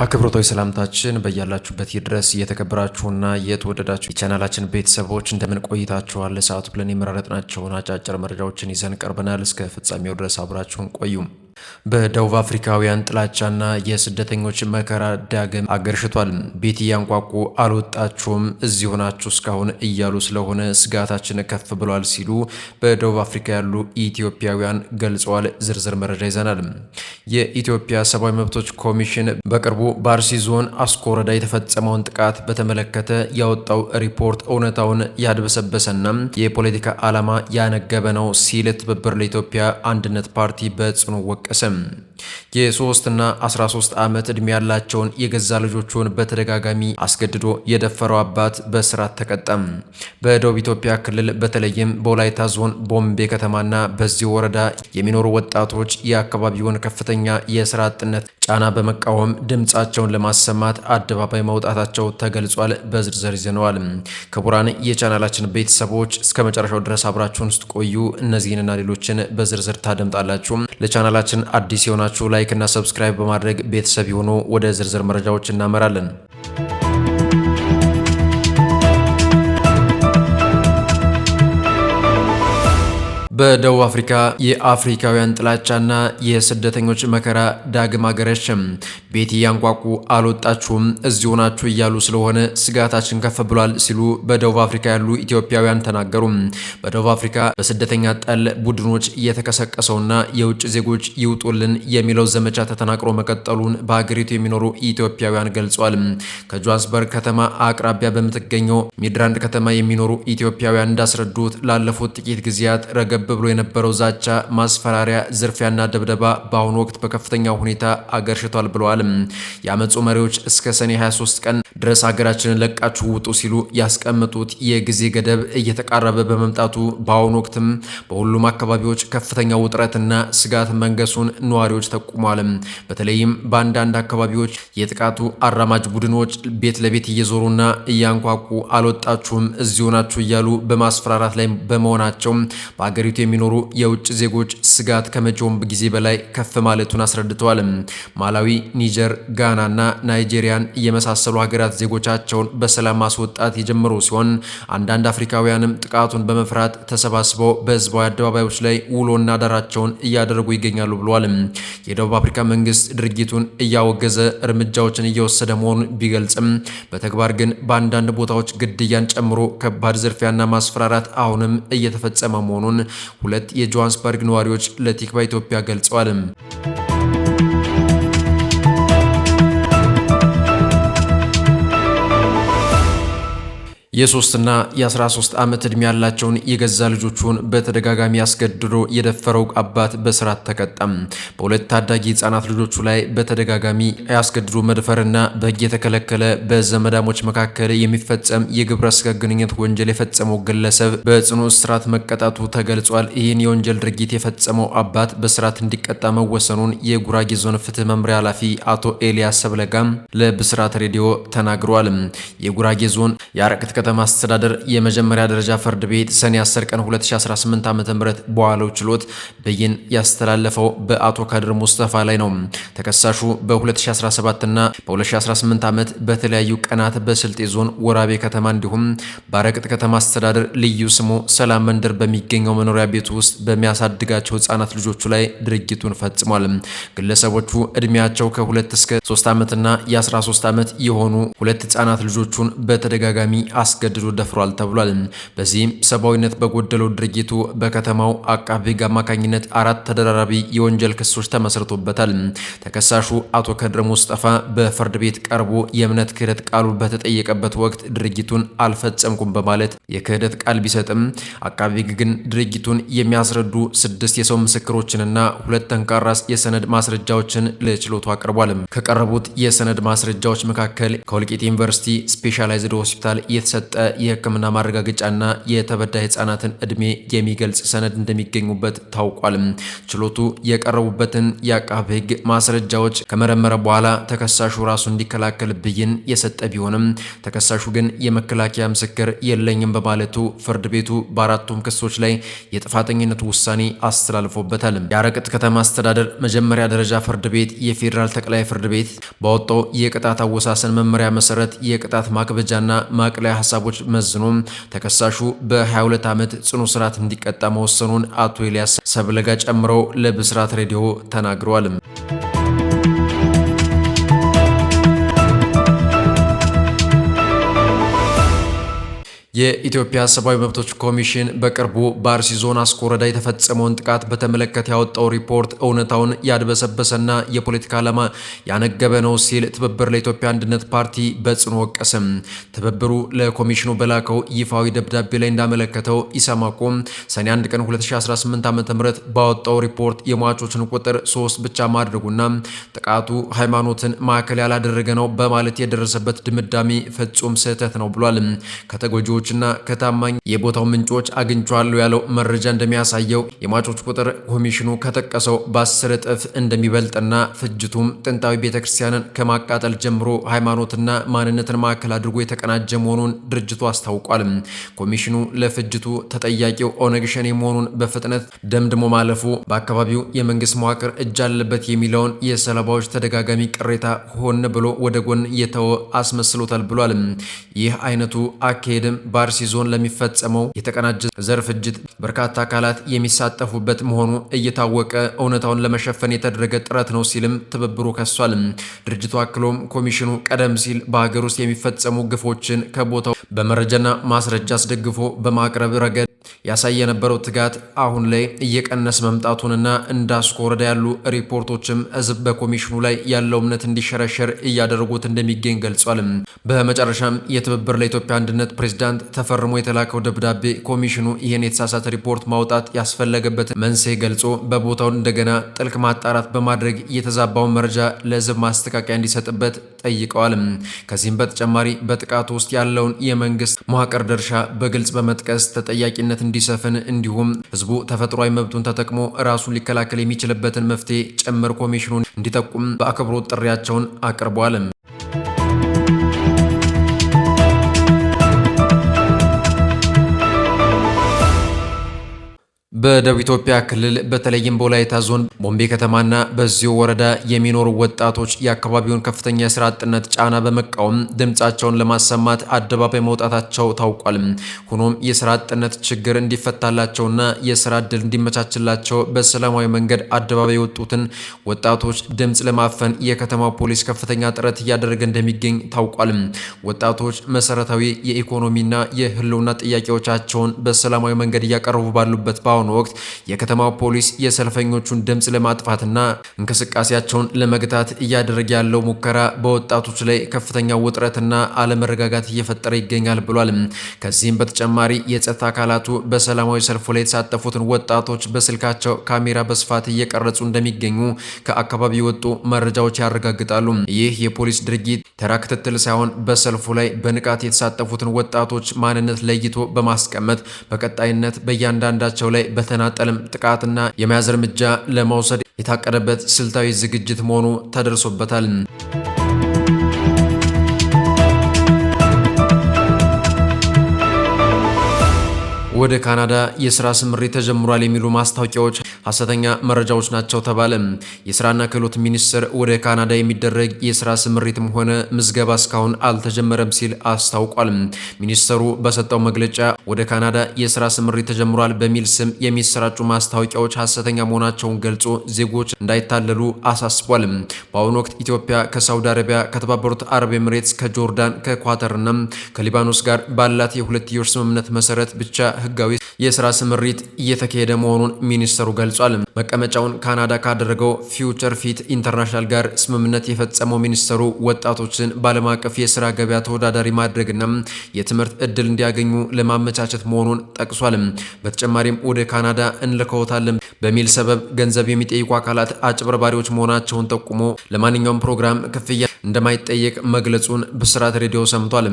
አክብሮታዊ ሰላምታችን በያላችሁበት ይድረስ። የተከበራችሁና የተወደዳችሁ የቻናላችን ቤተሰቦች እንደምን ቆይታችኋል? ሰዓቱ ብለን የመረጥናቸውን አጫጭር መረጃዎችን ይዘን ቀርበናል። እስከ ፍጻሜው ድረስ አብራችሁን ቆዩም። በደቡብ አፍሪካውያን ጥላቻና የስደተኞች መከራ ዳግም አገርሽቷል። ቤት እያንኳኩ አልወጣችሁም፣ እዚሁ ናችሁ እስካሁን እያሉ ስለሆነ ስጋታችን ከፍ ብሏል ሲሉ በደቡብ አፍሪካ ያሉ ኢትዮጵያውያን ገልጸዋል። ዝርዝር መረጃ ይዘናል። የኢትዮጵያ ሰብአዊ መብቶች ኮሚሽን በቅርቡ በአርሲ ዞን አስኮ ወረዳ የተፈጸመውን ጥቃት በተመለከተ ያወጣው ሪፖርት እውነታውን ያድበሰበሰና የፖለቲካ ዓላማ ያነገበ ነው ሲል ትብብር ለኢትዮጵያ አንድነት ፓርቲ በጽኑ ወቀሰ። የ3 እና 13 ዓመት ዕድሜ ያላቸውን የገዛ ልጆቹን በተደጋጋሚ አስገድዶ የደፈረው አባት በእስራት ተቀጣም። በደቡብ ኢትዮጵያ ክልል በተለይም በወላይታ ዞን ቦምቤ ከተማና በዚህ ወረዳ የሚኖሩ ወጣቶች የአካባቢውን ከፍተኛ የስራ አጥነት ጫና በመቃወም ድምፃቸውን ለማሰማት አደባባይ መውጣታቸው ተገልጿል። በዝርዝር ይዘነዋል። ክቡራን የቻናላችን ቤተሰቦች እስከ መጨረሻው ድረስ አብራችሁን ውስጥ ቆዩ። እነዚህንና ሌሎችን በዝርዝር ታደምጣላችሁ። ለቻናላችን አዲስ የሆናችሁ ላይክ እና ሰብስክራይብ በማድረግ ቤተሰብ ይሁኑ። ወደ ዝርዝር መረጃዎች እናመራለን። በደቡብ አፍሪካ የአፍሪካውያን ጥላቻና የስደተኞች መከራ ዳግም አገረሸም። ቤት እያንኳኩ አልወጣችሁም፣ እዚሁ ናችሁ እያሉ ስለሆነ ስጋታችን ከፍ ብሏል ሲሉ በደቡብ አፍሪካ ያሉ ኢትዮጵያውያን ተናገሩ። በደቡብ አፍሪካ በስደተኛ ጠል ቡድኖች እየተቀሰቀሰውና የውጭ ዜጎች ይውጡልን የሚለው ዘመቻ ተጠናክሮ መቀጠሉን በሀገሪቱ የሚኖሩ ኢትዮጵያውያን ገልጸዋል። ከጆሃንስበርግ ከተማ አቅራቢያ በምትገኘው ሚድራንድ ከተማ የሚኖሩ ኢትዮጵያውያን እንዳስረዱት ላለፉት ጥቂት ጊዜያት ረገብ ብሎ የነበረው ዛቻ፣ ማስፈራሪያ፣ ዝርፊያና ደብደባ በአሁኑ ወቅት በከፍተኛ ሁኔታ አገርሽቷል ብለዋል። የአመፁ መሪዎች እስከ ሰኔ 23 ቀን ድረስ ሀገራችንን ለቃችሁ ውጡ ሲሉ ያስቀመጡት የጊዜ ገደብ እየተቃረበ በመምጣቱ በአሁኑ ወቅትም በሁሉም አካባቢዎች ከፍተኛ ውጥረትና ስጋት መንገሱን ነዋሪዎች ጠቁመዋል። በተለይም በአንዳንድ አካባቢዎች የጥቃቱ አራማጅ ቡድኖች ቤት ለቤት እየዞሩና እያንኳኩ አልወጣችሁም፣ እዚሁ ናችሁ እያሉ በማስፈራራት ላይ በመሆናቸው በሀገሪቱ የሚኖሩ የውጭ ዜጎች ስጋት ከመቼውም ጊዜ በላይ ከፍ ማለቱን አስረድተዋል። ማላዊ፣ ኒጀር፣ ጋና እና ናይጄሪያን የመሳሰሉ ሀገራት ዜጎቻቸውን በሰላም ማስወጣት የጀመሩ ሲሆን አንዳንድ አፍሪካውያንም ጥቃቱን በመፍራት ተሰባስበው በህዝባዊ አደባባዮች ላይ ውሎና አዳራቸውን እያደረጉ ይገኛሉ ብለዋል። የደቡብ አፍሪካ መንግስት ድርጊቱን እያወገዘ እርምጃዎችን እየወሰደ መሆኑን ቢገልጽም በተግባር ግን በአንዳንድ ቦታዎች ግድያን ጨምሮ ከባድ ዝርፊያና ማስፈራራት አሁንም እየተፈጸመ መሆኑን ሁለት የጆሃንስበርግ ነዋሪዎች ለቲክቫ ኢትዮጵያ ገልጸዋል። የ3 እና የ13 ዓመት ዕድሜ ያላቸውን የገዛ ልጆቹን በተደጋጋሚ አስገድዶ የደፈረው አባት በእስራት ተቀጣም። በሁለት ታዳጊ ህጻናት ልጆቹ ላይ በተደጋጋሚ ያስገድዶ መድፈርና በህግ የተከለከለ በዘመዳሞች መካከል የሚፈጸም የግብረ ስጋ ግንኙነት ወንጀል የፈጸመው ግለሰብ በጽኑ እስራት መቀጣቱ ተገልጿል። ይህን የወንጀል ድርጊት የፈጸመው አባት በእስራት እንዲቀጣ መወሰኑን የጉራጌ ዞን ፍትህ መምሪያ ኃላፊ አቶ ኤልያስ ሰብለጋም ለብስራት ሬዲዮ ተናግረዋል። የጉራጌ ዞን የአረቅት ከተማ አስተዳደር የመጀመሪያ ደረጃ ፍርድ ቤት ሰኔ 10 ቀን 2018 ዓ.ም በዋለው ችሎት ብይን ያስተላለፈው በአቶ ካድር ሙስጠፋ ላይ ነው። ተከሳሹ በ2017 እና በ2018 ዓመት በተለያዩ ቀናት በስልጤ ዞን ወራቤ ከተማ እንዲሁም በአረቅት ከተማ አስተዳደር ልዩ ስሙ ሰላም መንደር በሚገኘው መኖሪያ ቤቱ ውስጥ በሚያሳድጋቸው ህጻናት ልጆቹ ላይ ድርጊቱን ፈጽሟል። ግለሰቦቹ እድሜያቸው ከ2 እስከ 3 ዓመትና የ13 ዓመት የሆኑ ሁለት ህጻናት ልጆቹን በተደጋጋሚ አስገድዶ ደፍሯል ተብሏል። በዚህም ሰብአዊነት በጎደለው ድርጊቱ በከተማው አቃቤ ሕግ አማካኝነት 4 ተደራራቢ የወንጀል ክሶች ተመስርቶበታል። ተከሳሹ አቶ ከድር ሙስጠፋ በፍርድ ቤት ቀርቦ የእምነት ክህደት ቃሉ በተጠየቀበት ወቅት ድርጊቱን አልፈጸምኩም በማለት የክህደት ቃል ቢሰጥም አቃቤ ሕግ ግን ድርጊቱን የሚያስረዱ 6 የሰው ምስክሮችንና 2 ጠንካራ የሰነድ ማስረጃዎችን ለችሎቱ አቅርቧል። ከቀረቡት የሰነድ ማስረጃዎች መካከል ከወልቂጤ ዩኒቨርሲቲ ስፔሻላይዝድ ሆስፒታል የተሰጠ የሰጠ የሕክምና ማረጋገጫና የተበዳይ ህጻናትን እድሜ የሚገልጽ ሰነድ እንደሚገኙበት ታውቋል። ችሎቱ የቀረቡበትን የአቃቤ ሕግ ማስረጃዎች ከመረመረ በኋላ ተከሳሹ ራሱ እንዲከላከል ብይን የሰጠ ቢሆንም ተከሳሹ ግን የመከላከያ ምስክር የለኝም በማለቱ ፍርድ ቤቱ በአራቱም ክሶች ላይ የጥፋተኝነት ውሳኔ አስተላልፎበታል። የአረቅት ከተማ አስተዳደር መጀመሪያ ደረጃ ፍርድ ቤት የፌዴራል ጠቅላይ ፍርድ ቤት ባወጣው የቅጣት አወሳሰን መመሪያ መሰረት የቅጣት ማክበጃና ማቅለያ ሀሳቦች መዝኖ ተከሳሹ በ22 ዓመት ጽኑ እስራት እንዲቀጣ መወሰኑን አቶ ኤልያስ ሰብለጋ ጨምረው ለብስራት ሬዲዮ ተናግረዋል። የኢትዮጵያ ሰብአዊ መብቶች ኮሚሽን በቅርቡ በአርሲ ዞን አስኮ ወረዳ የተፈጸመውን ጥቃት በተመለከተ ያወጣው ሪፖርት እውነታውን ያድበሰበሰና የፖለቲካ ዓላማ ያነገበ ነው ሲል ትብብር ለኢትዮጵያ አንድነት ፓርቲ በጽኑ ወቀሰም። ትብብሩ ለኮሚሽኑ በላከው ይፋዊ ደብዳቤ ላይ እንዳመለከተው ኢሰማኮ ሰኔ 1 ቀን 2018 ዓ.ም ባወጣው ሪፖርት የሟቾችን ቁጥር 3 ብቻ ማድረጉና ጥቃቱ ሃይማኖትን ማዕከል ያላደረገ ነው በማለት የደረሰበት ድምዳሜ ፍጹም ስህተት ነው ብሏል። ከተጎጂዎች እና ከታማኝ የቦታው ምንጮች አግኝቻለሁ ያለው መረጃ እንደሚያሳየው የሟቾች ቁጥር ኮሚሽኑ ከጠቀሰው በ10 እጥፍ እንደሚበልጥና ፍጅቱም ጥንታዊ ቤተክርስቲያንን ከማቃጠል ጀምሮ ሃይማኖትና ማንነትን ማዕከል አድርጎ የተቀናጀ መሆኑን ድርጅቱ አስታውቋል። ኮሚሽኑ ለፍጅቱ ተጠያቂው ኦነግ ሸኔ መሆኑን በፍጥነት ደምድሞ ማለፉ በአካባቢው የመንግስት መዋቅር እጅ አለበት የሚለውን የሰለባዎች ተደጋጋሚ ቅሬታ ሆን ብሎ ወደ ጎን የተወ አስመስሎታል ብሏል። ይህ አይነቱ አካሄድም በአርሲ ዞን ለሚፈጸመው የተቀናጀ ዘር ፍጅት በርካታ አካላት የሚሳተፉበት መሆኑ እየታወቀ እውነታውን ለመሸፈን የተደረገ ጥረት ነው ሲልም ትብብሩ ከሷል። ድርጅቱ አክሎም ኮሚሽኑ ቀደም ሲል በሀገር ውስጥ የሚፈጸሙ ግፎችን ከቦታው በመረጃና ማስረጃ አስደግፎ በማቅረብ ረገድ ያሳየ የነበረው ትጋት አሁን ላይ እየቀነሰ መምጣቱንና እንደ አስኮ ወረዳ ያሉ ሪፖርቶችም ህዝብ በኮሚሽኑ ላይ ያለው እምነት እንዲሸረሸር እያደረጉት እንደሚገኝ ገልጿል። በመጨረሻም የትብብር ለኢትዮጵያ አንድነት ፕሬዝዳንት ተፈርሞ የተላከው ደብዳቤ ኮሚሽኑ ይህን የተሳሳተ ሪፖርት ማውጣት ያስፈለገበት መንስኤ ገልጾ በቦታው እንደገና ጥልቅ ማጣራት በማድረግ የተዛባውን መረጃ ለህዝብ ማስተካከያ እንዲሰጥበት ጠይቀዋል። ከዚህም በተጨማሪ በጥቃቱ ውስጥ ያለውን የመንግስት መዋቅር ድርሻ በግልጽ በመጥቀስ ተጠያቂነት እንዲሰፍን እንዲሁም ህዝቡ ተፈጥሯዊ መብቱን ተጠቅሞ ራሱን ሊከላከል የሚችልበትን መፍትሄ ጭምር ኮሚሽኑን እንዲጠቁም በአክብሮት ጥሪያቸውን አቅርበዋል። በደቡብ ኢትዮጵያ ክልል በተለይም በወላይታ ዞን ቦምቤ ከተማና በዚሁ ወረዳ የሚኖሩ ወጣቶች የአካባቢውን ከፍተኛ የስራ አጥነት ጫና በመቃወም ድምጻቸውን ለማሰማት አደባባይ መውጣታቸው ታውቋል። ሆኖም የስራ አጥነት ችግር እንዲፈታላቸውና የስራ ዕድል እንዲመቻችላቸው በሰላማዊ መንገድ አደባባይ የወጡትን ወጣቶች ድምጽ ለማፈን የከተማው ፖሊስ ከፍተኛ ጥረት እያደረገ እንደሚገኝ ታውቋል። ወጣቶች መሰረታዊ የኢኮኖሚና የህልውና ጥያቄዎቻቸውን በሰላማዊ መንገድ እያቀረቡ ባሉበት በአሁኑ ወቅት የከተማው ፖሊስ የሰልፈኞቹን ድምጽ ለማጥፋትና እንቅስቃሴያቸውን ለመግታት እያደረገ ያለው ሙከራ በወጣቶች ላይ ከፍተኛ ውጥረትና አለመረጋጋት እየፈጠረ ይገኛል ብሏል። ከዚህም በተጨማሪ የጸጥታ አካላቱ በሰላማዊ ሰልፉ ላይ የተሳተፉትን ወጣቶች በስልካቸው ካሜራ በስፋት እየቀረጹ እንደሚገኙ ከአካባቢው የወጡ መረጃዎች ያረጋግጣሉ። ይህ የፖሊስ ድርጊት ተራ ክትትል ሳይሆን በሰልፉ ላይ በንቃት የተሳተፉትን ወጣቶች ማንነት ለይቶ በማስቀመጥ በቀጣይነት በእያንዳንዳቸው ላይ በተናጠልም ጥቃትና የመያዝ እርምጃ ለመውሰድ የታቀደበት ስልታዊ ዝግጅት መሆኑ ተደርሶበታል። ወደ ካናዳ የስራ ስምሪት ተጀምሯል የሚሉ ማስታወቂያዎች ሐሰተኛ መረጃዎች ናቸው ተባለ። የስራና ክህሎት ሚኒስቴር ወደ ካናዳ የሚደረግ የስራ ስምሪትም ሆነ ምዝገባ እስካሁን አልተጀመረም ሲል አስታውቋል። ሚኒስቴሩ በሰጠው መግለጫ ወደ ካናዳ የስራ ስምሪት ተጀምሯል በሚል ስም የሚሰራጩ ማስታወቂያዎች ሐሰተኛ መሆናቸውን ገልጾ ዜጎች እንዳይታለሉ አሳስቧል። በአሁኑ ወቅት ኢትዮጵያ ከሳውዲ አረቢያ፣ ከተባበሩት አረብ ኤምሬትስ፣ ከጆርዳን፣ ከኳተርና ከሊባኖስ ጋር ባላት የሁለትዮሽ ስምምነት መሰረት ብቻ ህጋዊ የስራ ስምሪት እየተካሄደ መሆኑን ሚኒስተሩ ገልጿል። መቀመጫውን ካናዳ ካደረገው ፊውቸር ፊት ኢንተርናሽናል ጋር ስምምነት የፈጸመው ሚኒስተሩ ወጣቶችን በዓለም አቀፍ የስራ ገበያ ተወዳዳሪ ማድረግና የትምህርት እድል እንዲያገኙ ለማመቻቸት መሆኑን ጠቅሷል። በተጨማሪም ወደ ካናዳ እንልከውታለን በሚል ሰበብ ገንዘብ የሚጠይቁ አካላት አጭበርባሪዎች መሆናቸውን ጠቁሞ ለማንኛውም ፕሮግራም ክፍያ እንደማይጠየቅ መግለጹን ብስራት ሬዲዮ ሰምቷል።